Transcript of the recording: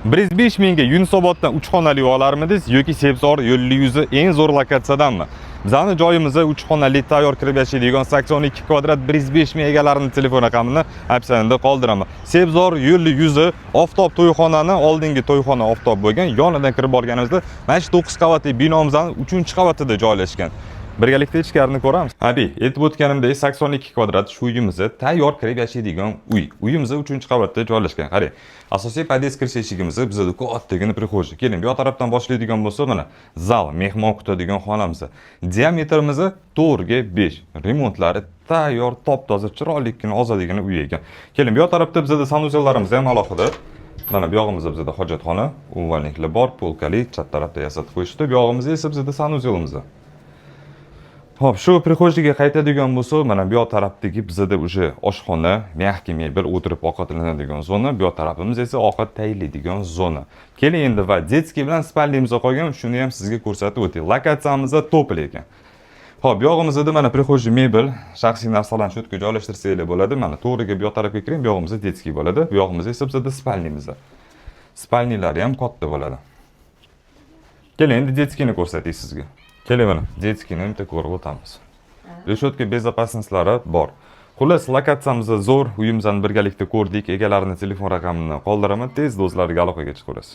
105 mingga Yunusoboddan 3 xonali olarmidingiz yoki Sebzor yo'lli yuzi eng zo'r lokatsiyadanmi? Bizning joyimizda 3 xonali tayyor kirib yashaydigan 82 kvadrat 105 ming egalarini telefon raqamini opsiyada qoldiraman. Sebzor yo'lli yuzi Oftob to'yxonani oldingi to'yxona Oftob bo'lgan, yonidan kirib borganimizda mana shu 9 qavatli binomizning 3-qavatida joylashgan. Birgalikda ichkarini ko'ramiz. Abi, aytib o'tganimdek 82 kvadrat shu uyimizda tayyor kirib yashaydigan uy. Uyimizda 3-qavatda joylashgan. Qarang, asosiy pod'ezd kirish eshigimizda bizda kattagina prixojniy. Keling, bu tarafdan boshlaydigan bo'lsa, mana zal, mehmon kutadigan xonamiz. Diametrimiz 4 ga 5. Remontlari tayyor, top-toza, chiroyligina, ozodligina uy ekan. Keling, bu tarafda bizda sanuzellarimiz ham alohida. Mana bu yog'imizda bizda hojatxona, umumliklar bor, polkali, chat tarafda yasatib qo'yishdi. Bu yog'imizda esa bizda sanuzelimiz. Hop, shu prixojniga qaytadigan bo'lsa, mana bu tarafdagi bizda o'sha oshxona, mягкий mebel o'tirib ovqatlanadigan zona, bu tarafimiz esa ovqat tayyorlaydigan zona. Keling endi va детский bilan spalnimiz qolgan, shuni ham sizga ko'rsatib o'tay. Lokatsiyamiz to'pil ekan. Hop, bu yog'imizda mana prixojniy mebel, shaxsiy narsalarni shu yerga joylashtirsanglar bo'ladi. Mana to'g'riga bu tarafga kiring, bu yog'imizda детский bo'ladi. Bu yog'imizda esa bizda spalnimiz. Spalnilari ham katta bo'ladi. Keling endi детскийni ko'rsatay sizga. Keling mana, детскийni bitta ko'rib o'tamiz. Reshotka bezopasnostlari bor. Xullas, lokatsiyamiz zo'r, uyimizni birgalikda ko'rdik. Egalarining telefon raqamini qoldiraman, tez o'zlariga aloqaga chiqasiz.